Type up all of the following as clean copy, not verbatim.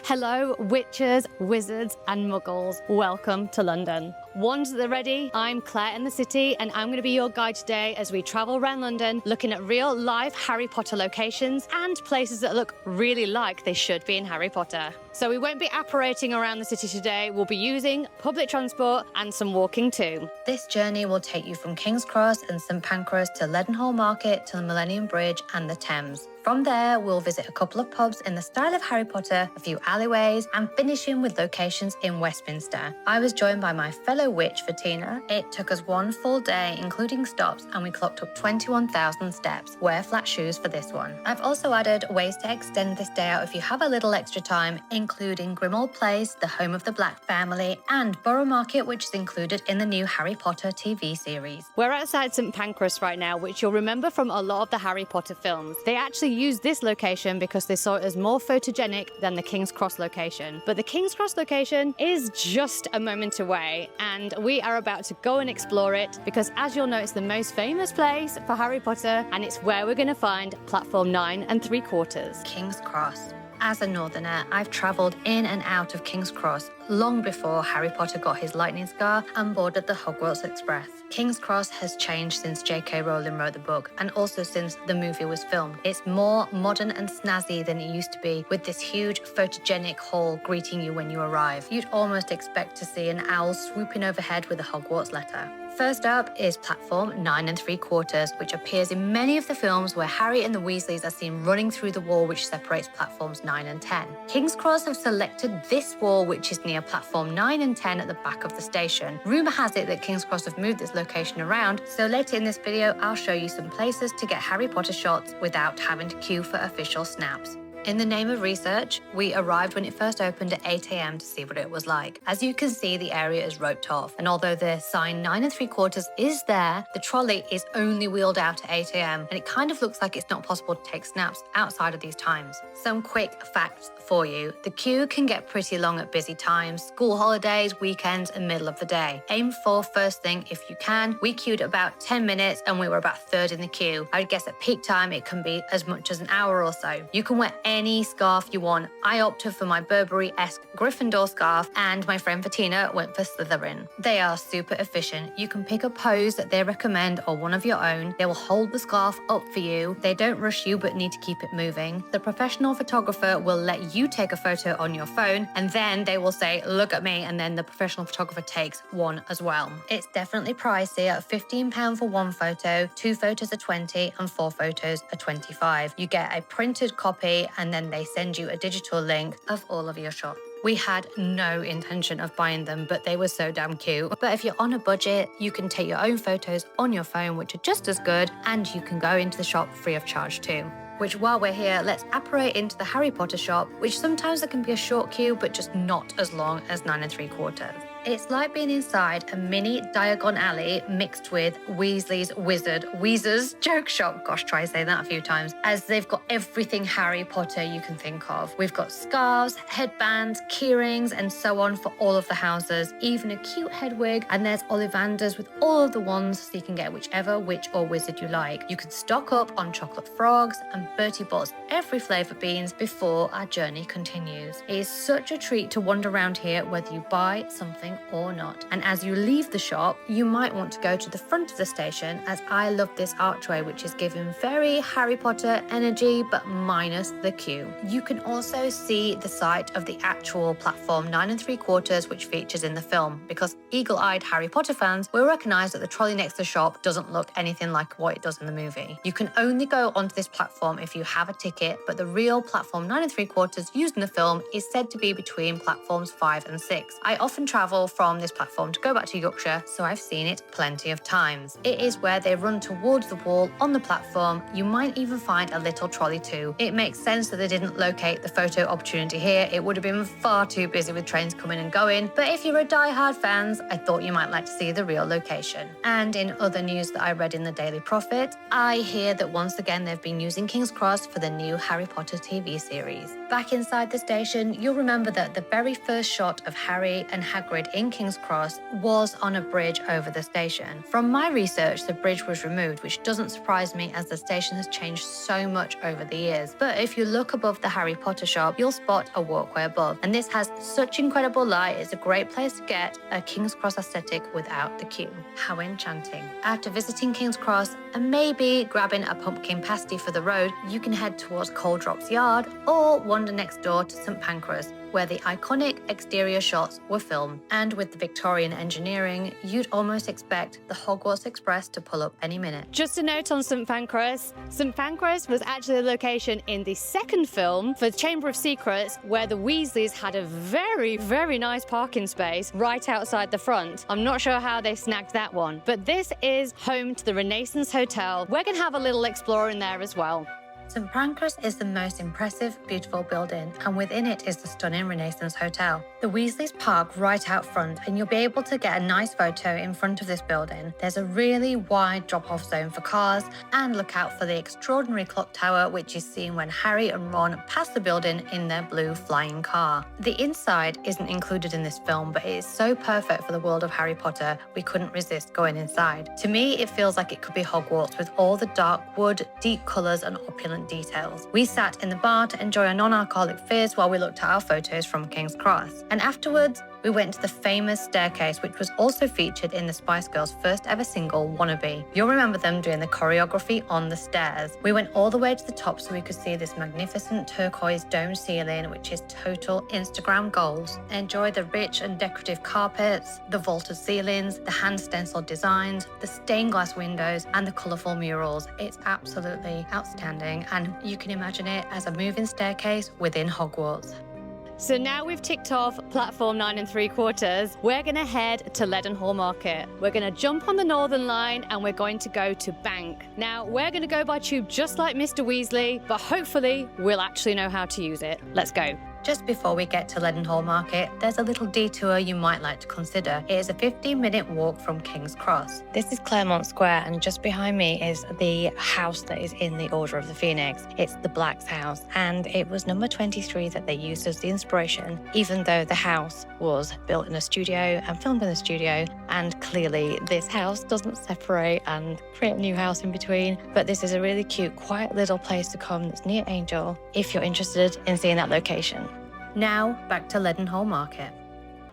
Hello, witches, wizards, and muggles. Welcome to London. Ones that are ready, I'm Claire in the city, and I'm going to be your guide today as we travel around London, looking at real live Harry Potter locations and places that look really like they should be in Harry Potter. So we won't be apparating around the city today. We'll be using public transport and some walking too. This journey will take you from King's Cross and St Pancras to Leadenhall Market to the Millennium Bridge and the Thames. From there, we'll visit a couple of pubs in the style of Harry Potter, a few alleyways, and finishing with locations in Westminster. I was joined by my fellow witch, Fatina. It took us one full day, including stops, and we clocked up 21,000 steps. Wear flat shoes for this one. I've also added ways to extend this day out if you have a little extra time, including Grimmauld Place, the home of the Black family, and Borough Market, which is included in the new Harry Potter TV series. We're outside St Pancras right now, which you'll remember from a lot of the Harry Potter films. They actually used this location because they saw it as more photogenic than the King's Cross location. But the King's Cross location is just a moment away, and we are about to go and explore it because, as you'll know, it's the most famous place for Harry Potter, and it's where we're going to find platform 9 3/4. King's Cross. As a northerner, I've travelled in and out of King's Cross long before Harry Potter got his lightning scar and boarded the Hogwarts Express. King's Cross has changed since J.K. Rowling wrote the book and also since the movie was filmed. It's more modern and snazzy than it used to be, with this huge photogenic hall greeting you when you arrive. You'd almost expect to see an owl swooping overhead with a Hogwarts letter. First up is platform 9 3/4, which appears in many of the films where Harry and the Weasleys are seen running through the wall which separates platforms 9 and 10. King's Cross have selected this wall, which is near platform 9 and 10 at the back of the station. Rumour has it that King's Cross have moved this location around, so later in this video I'll show you some places to get Harry Potter shots without having to queue for official snaps. In the name of research, we arrived when it first opened at 8 AM to see what it was like. As you can see, the area is roped off, and although the sign 9 3/4 is there, the trolley is only wheeled out at 8 AM, and it kind of looks like it's not possible to take snaps outside of these times. Some quick facts for you. The queue can get pretty long at busy times, school holidays, weekends, and middle of the day. Aim for first thing if you can. We queued about 10 minutes and we were about third in the queue. I would guess at peak time it can be as much as an hour or so. You can wear any scarf you want. I opted for my Burberry-esque Gryffindor scarf, and my friend Fatina went for Slytherin. They are super efficient. You can pick a pose that they recommend or one of your own. They will hold the scarf up for you. They don't rush you but need to keep it moving. The professional photographer will let you take a photo on your phone, and then they will say, "Look at me," and then the professional photographer takes one as well. It's definitely pricey at £15 for one photo, 2 photos are 20, and 4 photos are 25. You get a printed copy, and then they send you a digital link of all of your shots. We had no intention of buying them, but they were so damn cute. But if you're on a budget, you can take your own photos on your phone, which are just as good, and you can go into the shop free of charge too. Which, while we're here, let's apparate into the Harry Potter shop, which sometimes there can be a short queue, but just not as long as 9 3/4. It's like being inside a mini Diagon Alley mixed with Weasley's Weezer's joke shop. Gosh, try to say that a few times. As they've got everything Harry Potter you can think of. We've got scarves, headbands, keyrings, and so on for all of the houses. Even a cute head wig, and there's Ollivanders with all of the wands, so you can get whichever witch or wizard you like. You can stock up on chocolate frogs, and Bertie Bott's every flavour beans before our journey continues. It is such a treat to wander around here, whether you buy something or not. And as you leave the shop, you might want to go to the front of the station, as I love this archway, which is giving very Harry Potter energy but minus the queue. You can also see the site of the actual platform 9 3/4, which features in the film, because eagle-eyed Harry Potter fans will recognise that the trolley next to the shop doesn't look anything like what it does in the movie. You can only go onto this platform if you have a ticket, but the real platform 9 3/4 used in the film is said to be between platforms 5 and 6. I often travel from this platform to go back to Yorkshire, so I've seen it plenty of times. It is where they run towards the wall on the platform. You might even find a little trolley too. It makes sense that they didn't locate the photo opportunity here. It would have been far too busy with trains coming and going, but if you're a die-hard fans, I thought you might like to see the real location. And in other news that I read in the Daily Prophet, I hear that once again they've been using King's Cross for the new Harry Potter TV series. Back inside the station, you'll remember that the very first shot of Harry and Hagrid in King's Cross was on a bridge over the station. From my research, the bridge was removed, which doesn't surprise me as the station has changed so much over the years. But if you look above the Harry Potter shop, you'll spot a walkway above. And this has such incredible light, it's a great place to get a King's Cross aesthetic without the queue. How enchanting. After visiting King's Cross and maybe grabbing a pumpkin pasty for the road, you can head towards Coldrop's yard or wander next door to St Pancras, where the iconic exterior shots were filmed. And with the Victorian engineering, you'd almost expect the Hogwarts Express to pull up any minute. Just a note on St Pancras. St Pancras was actually a location in the second film for Chamber of Secrets, where the Weasleys had a very, very nice parking space right outside the front. I'm not sure how they snagged that one, but this is home to the Renaissance Hotel. We're gonna have a little explore in there as well. St Pancras is the most impressive, beautiful building, and within it is the stunning Renaissance Hotel. The Weasleys park right out front, and you'll be able to get a nice photo in front of this building. There's a really wide drop-off zone for cars, and look out for the extraordinary clock tower, which is seen when Harry and Ron pass the building in their blue flying car. The inside isn't included in this film, but it is so perfect for the world of Harry Potter, we couldn't resist going inside. To me, it feels like it could be Hogwarts with all the dark wood, deep colours, and opulent details. We sat in the bar to enjoy a non-alcoholic fizz while we looked at our photos from King's Cross. And afterwards, we went to the famous staircase, which was also featured in the Spice Girls' first ever single, Wannabe. You'll remember them doing the choreography on the stairs. We went all the way to the top so we could see this magnificent turquoise dome ceiling, which is total Instagram goals. Enjoy the rich and decorative carpets, the vaulted ceilings, the hand stenciled designs, the stained glass windows, and the colourful murals. It's absolutely outstanding, and you can imagine it as a moving staircase within Hogwarts. So now we've ticked off platform 9 3/4, we're going to head to Leadenhall Market. We're going to jump on the Northern Line and we're going to go to Bank. Now, we're going to go by tube just like Mr. Weasley, but hopefully we'll actually know how to use it. Let's go. Just before we get to Leadenhall Market, there's a little detour you might like to consider. It is a 15-minute walk from King's Cross. This is Claremont Square, and just behind me is the house that is in the Order of the Phoenix. It's the Black's house, and it was number 23 that they used as the inspiration, even though the house was built in a studio and filmed in a studio, and clearly this house doesn't separate and create a new house in between. But this is a really cute, quiet little place to come that's near Angel if you're interested in seeing that location. Now, back to Leadenhall Market.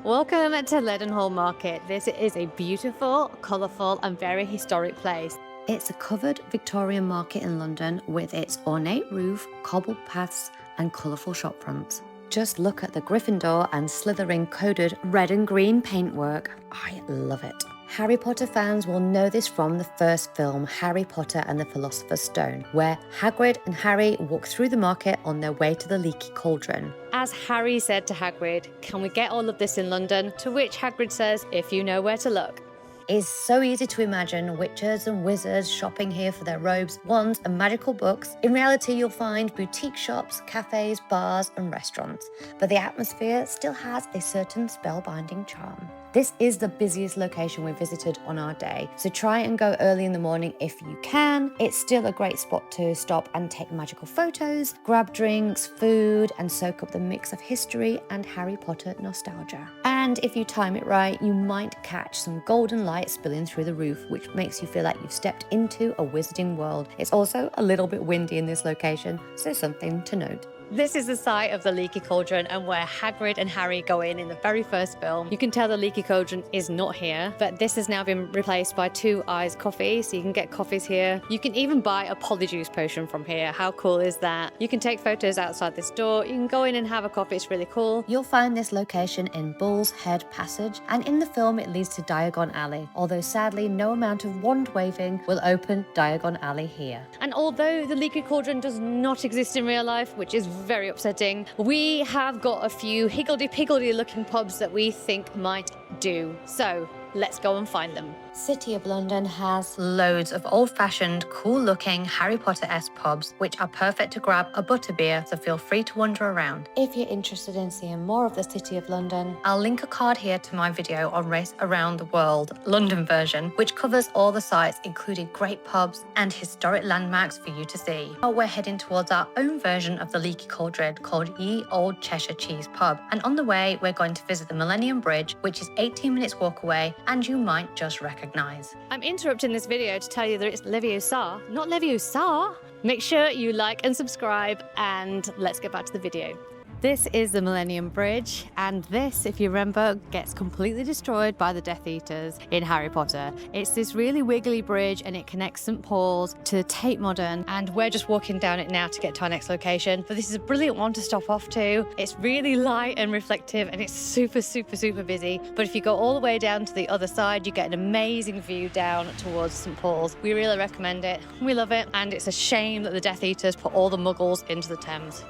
Welcome to Leadenhall Market. This is a beautiful, colourful and very historic place. It's a covered Victorian market in London with its ornate roof, cobbled paths and colourful shop fronts. Just look at the Gryffindor and Slytherin coded red and green paintwork. I love it. Harry Potter fans will know this from the first film, Harry Potter and the Philosopher's Stone, where Hagrid and Harry walk through the market on their way to the Leaky Cauldron. As Harry said to Hagrid, "Can we get all of this in London?" To which Hagrid says, "If you know where to look." It's so easy to imagine witches and wizards shopping here for their robes, wands and magical books. In reality, you'll find boutique shops, cafes, bars and restaurants. But the atmosphere still has a certain spellbinding charm. This is the busiest location we visited on our day, so try and go early in the morning if you can. It's still a great spot to stop and take magical photos, grab drinks, food, and soak up the mix of history and Harry Potter nostalgia. And if you time it right, you might catch some golden light spilling through the roof, which makes you feel like you've stepped into a wizarding world. It's also a little bit windy in this location, so something to note. This is the site of the Leaky Cauldron and where Hagrid and Harry go in the very first film. You can tell the Leaky Cauldron is not here, but this has now been replaced by Two Eyes Coffee, so you can get coffees here. You can even buy a polyjuice potion from here. How cool is that? You can take photos outside this door. You can go in and have a coffee. It's really cool. You'll find this location in Bull's Head Passage, and in the film it leads to Diagon Alley, although sadly no amount of wand waving will open Diagon Alley here. And although the Leaky Cauldron does not exist in real life, which is very upsetting, we have got a few higgledy-piggledy looking pubs that we think might do. So let's go and find them. City of London has Loads of old-fashioned, cool-looking Harry Potter-esque pubs, which are perfect to grab a butterbeer, so feel free to wander around. If you're interested in seeing more of the City of London, I'll link a card here to my video on Race Around the World, London version, which covers all the sites, including great pubs and historic landmarks for you to see. Now we're heading towards our own version of the Leaky Cauldron called Ye Olde Cheshire Cheese Pub. And on the way, we're going to visit the Millennium Bridge, which is 18 minutes walk away, and you might just recognize. I'm interrupting this video to tell you that it's Leviosa, not Leviosa. Make sure you like and subscribe, and let's get back to the video. This is the Millennium Bridge, and this, if you remember, gets completely destroyed by the Death Eaters in Harry Potter. It's this really wiggly bridge, and it connects St. Paul's to Tate Modern, and we're just walking down it now to get to our next location. But this is a brilliant one to stop off to. It's really light and reflective, and it's super, super, super busy. But if you go all the way down to the other side, you get an amazing view down towards St. Paul's. We really recommend it. We love it, and it's a shame that the Death Eaters put all the muggles into the Thames.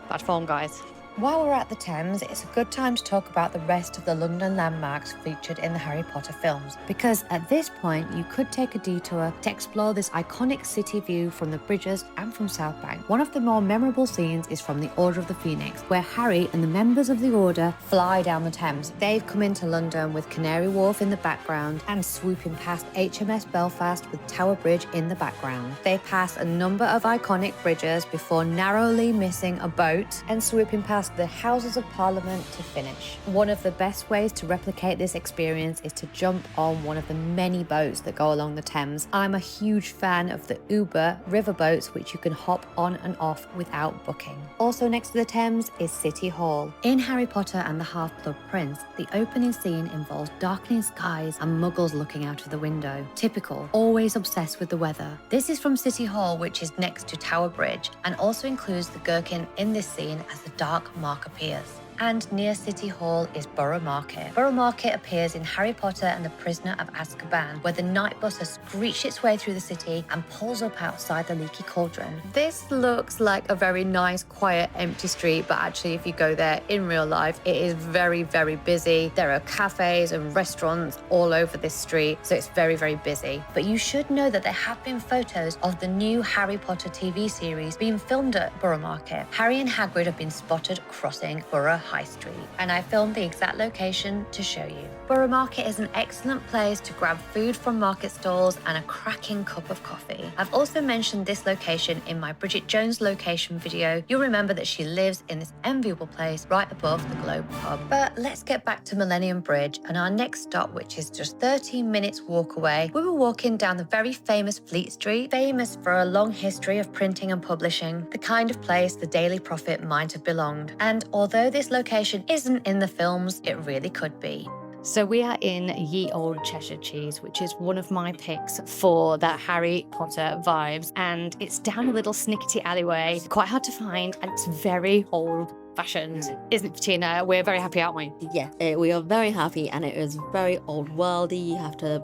Bad form, guys. while we're at the Thames, it's a good time to talk about the rest of the London landmarks featured in the Harry Potter films, because at this point you could take a detour to explore this iconic city view from the bridges and from South Bank. One of the more memorable scenes is from the Order of the Phoenix, where Harry and the members of the Order fly down the Thames. They've come into London with Canary Wharf in the background and swooping past HMS Belfast with Tower Bridge in the background. They pass a number of iconic bridges before narrowly missing a boat and swooping past the Houses of Parliament to finish. One of the best ways to replicate this experience is to jump on one of the many boats that go along the Thames. I'm a huge fan of the Uber river boats, which you can hop on and off without booking. Also next to the Thames is City Hall. In Harry Potter and the Half-Blood Prince, the opening scene involves darkening skies and muggles looking out of the window. Typical, always obsessed with the weather. This is from City Hall, which is next to Tower Bridge, and also includes the gherkin in this scene as the dark mark appears. And near City Hall is Borough Market. Borough Market appears in Harry Potter and the Prisoner of Azkaban, where the night bus has screeched its way through the city and pulls up outside the Leaky Cauldron. This looks like a very nice, quiet, empty street, but actually if you go there in real life, it is very, very busy. There are cafes and restaurants all over this street, so it's very, very busy. But you should know that there have been photos of the new Harry Potter TV series being filmed at Borough Market. Harry and Hagrid have been spotted crossing Borough High Street, and I filmed the exact location to show you. Borough Market is an excellent place to grab food from market stalls and a cracking cup of coffee. I've also mentioned this location in my Bridget Jones location video. You'll remember that she lives in this enviable place right above the Globe pub. But let's get back to Millennium Bridge and our next stop, which is just 13 minutes walk away. We were walking down the very famous Fleet Street, famous for a long history of printing and publishing, the kind of place the Daily Prophet might have belonged. And although this location isn't in the films, it really could be. So we are in Ye Olde Cheshire Cheese, which is one of my picks for that Harry Potter vibes. And it's down a little snickety alleyway, quite hard to find, and it's very old-fashioned, isn't it, Tina? We're very happy, aren't we? Yeah, we are very happy, and it is very old worldy. You have to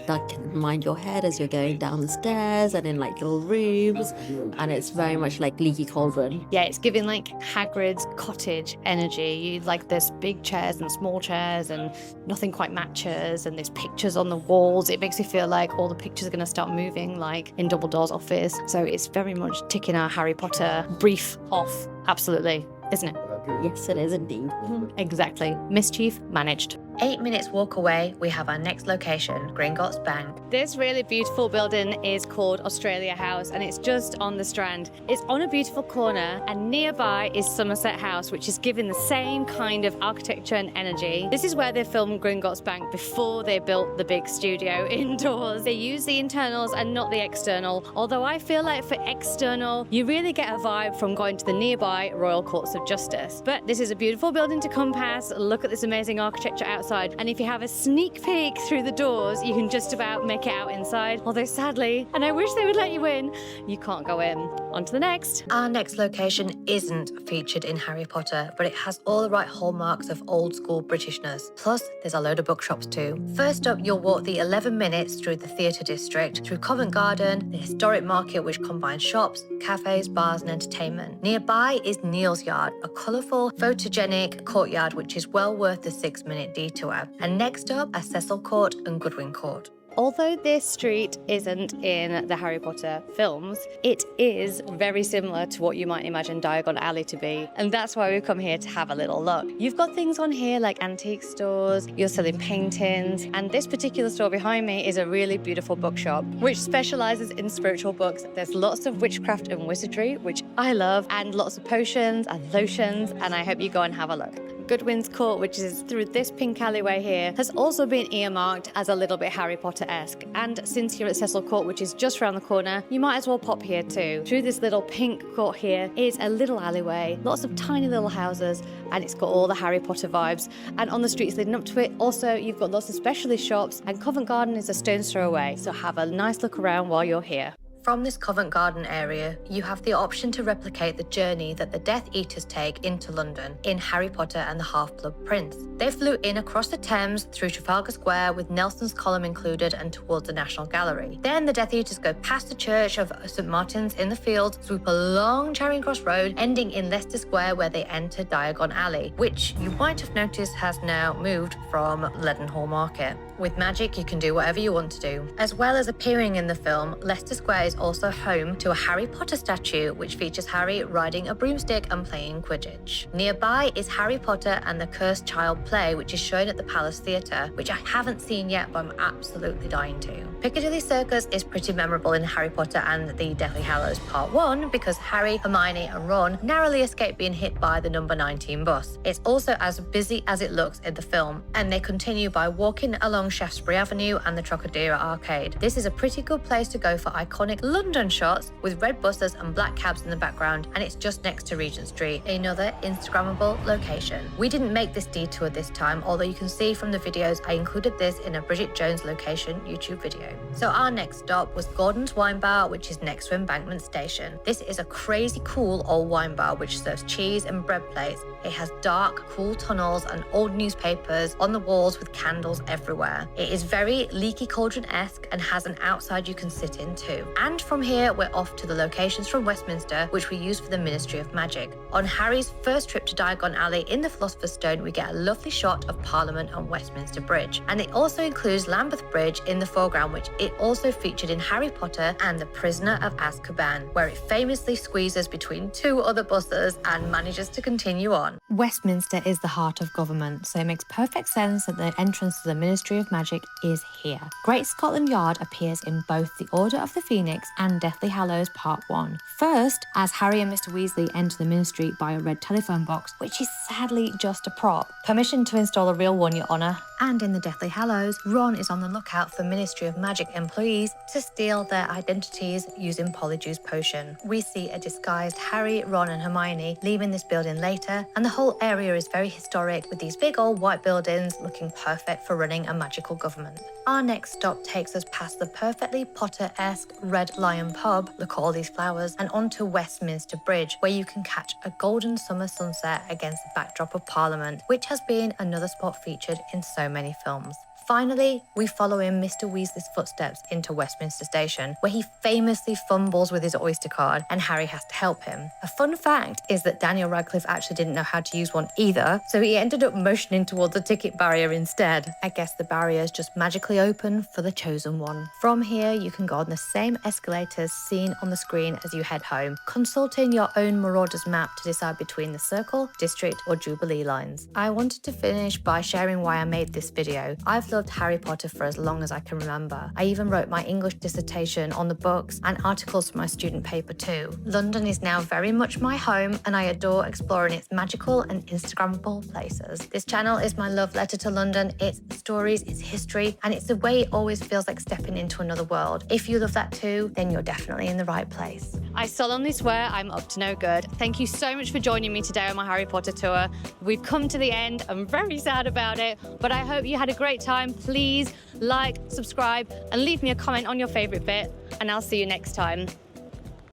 mind your head as you're going down the stairs and in like little rooms, and it's very much like Leaky Cauldron. Yeah, it's giving like Hagrid's cottage energy. Like there's big chairs and small chairs and nothing quite matches, and there's pictures on the walls. It makes you feel like all the pictures are going to start moving like in Dumbledore's office. So it's very much ticking our Harry Potter brief off. Absolutely, isn't it? Yes, it is indeed. Exactly. Mischief managed. 8 minutes walk away, we have our next location, Gringott's Bank. This really beautiful building is called Australia House, and it's just on the Strand. It's on a beautiful corner, and nearby is Somerset House, which is given the same kind of architecture and energy. This is where they filmed Gringott's Bank before they built the big studio indoors. They use the internals and not the external, although I feel like for external, you really get a vibe from going to the nearby Royal Courts of Justice. But this is a beautiful building to come past. Look at this amazing architecture outside. And if you have a sneak peek through the doors, you can just about make it out inside. Although sadly, and I wish they would let you in, you can't go in. On to the next. Our next location isn't featured in Harry Potter, but it has all the right hallmarks of old school Britishness. Plus, there's a load of bookshops too. First up, you'll walk the 11 minutes through the theatre district, through Covent Garden, the historic market which combines shops, cafes, bars and entertainment. Nearby is Neal's Yard, a colourful, photogenic courtyard which is well worth the 6-minute detour. And next up are Cecil Court and Goodwin Court. Although this street isn't in the Harry Potter films, it is very similar to what you might imagine Diagon Alley to be, and that's why we've come here to have a little look. You've got things on here like antique stores, you're selling paintings, and this particular store behind me is a really beautiful bookshop which specializes in spiritual books. There's lots of witchcraft and wizardry, which I love, and lots of potions and lotions, and I hope you go and have a look. Goodwin's Court, which is through this pink alleyway here, has also been earmarked as a little bit Harry Potter-esque. And since you're at Cecil Court, which is just around the corner, you might as well pop here too. Through this little pink court here is a little alleyway, lots of tiny little houses, and it's got all the Harry Potter vibes. And on the streets leading up to it, also you've got lots of specialist shops, and Covent Garden is a stone's throw away. So have a nice look around while you're here. From this Covent Garden area, you have the option to replicate the journey that the Death Eaters take into London in Harry Potter and the Half-Blood Prince. They flew in across the Thames through Trafalgar Square with Nelson's Column included and towards the National Gallery. Then the Death Eaters go past the church of St Martin's in the Fields, swoop along Charing Cross Road, ending in Leicester Square where they enter Diagon Alley, which you might have noticed has now moved from Leadenhall Market. With magic, you can do whatever you want to do. As well as appearing in the film, Leicester Square is also home to a Harry Potter statue, which features Harry riding a broomstick and playing Quidditch. Nearby is Harry Potter and the Cursed Child play, which is shown at the Palace Theatre, which I haven't seen yet, but I'm absolutely dying to. Piccadilly Circus is pretty memorable in Harry Potter and the Deathly Hallows Part 1 because Harry, Hermione and Ron narrowly escape being hit by the number 19 bus. It's also as busy as it looks in the film, and they continue by walking along Shaftesbury Avenue and the Trocadero Arcade. This is a pretty good place to go for iconic London shots with red buses and black cabs in the background, and it's just next to Regent Street, another Instagrammable location. We didn't make this detour this time, although you can see from the videos I included this in a Bridget Jones location YouTube video. So our next stop was Gordon's Wine Bar, which is next to Embankment Station. This is a crazy cool old wine bar which serves cheese and bread plates. It has dark, cool tunnels and old newspapers on the walls with candles everywhere. It is very Leaky Cauldron-esque and has an outside you can sit in too. And from here, we're off to the locations from Westminster, which we use for the Ministry of Magic. On Harry's first trip to Diagon Alley in the Philosopher's Stone, we get a lovely shot of Parliament and Westminster Bridge. And it also includes Lambeth Bridge in the foreground, which it also featured in Harry Potter and the Prisoner of Azkaban, where it famously squeezes between two other buses and manages to continue on. Westminster is the heart of government, so it makes perfect sense that the entrance to the Ministry of Magic is here. Great Scotland Yard appears in both the Order of the Phoenix and Deathly Hallows Part 1. First, as Harry and Mr Weasley enter the Ministry by a red telephone box, which is sadly just a prop. Permission to install a real one, Your Honour. And in the Deathly Hallows, Ron is on the lookout for Ministry of Magic employees to steal their identities using Polyjuice Potion. We see a disguised Harry, Ron and Hermione leaving this building later, and the whole area is very historic with these big old white buildings looking perfect for running a magical government. Our next stop takes us past the perfectly Potter-esque Red Lion pub, look at all these flowers, and onto Westminster Bridge, where you can catch a golden summer sunset against the backdrop of Parliament, which has been another spot featured in so many films. Finally, we follow in Mr Weasley's footsteps into Westminster Station, where he famously fumbles with his Oyster card and Harry has to help him. A fun fact is that Daniel Radcliffe actually didn't know how to use one either, so he ended up motioning towards the ticket barrier instead. I guess the barriers just magically open for the chosen one. From here, you can go on the same escalators seen on the screen as you head home, consulting your own Marauders map to decide between the Circle, District or Jubilee lines. I wanted to finish by sharing why I made this video. I've loved Harry Potter for as long as I can remember. I even wrote my English dissertation on the books and articles for my student paper too. London is now very much my home and I adore exploring its magical and Instagrammable places. This channel is my love letter to London, its stories, its history, and it's the way it always feels like stepping into another world. If you love that too, then you're definitely in the right place. I solemnly swear I'm up to no good. Thank you so much for joining me today on my Harry Potter tour. We've come to the end. I'm very sad about it, but I hope you had a great time. Please like, subscribe, and leave me a comment on your favourite bit, and I'll see you next time.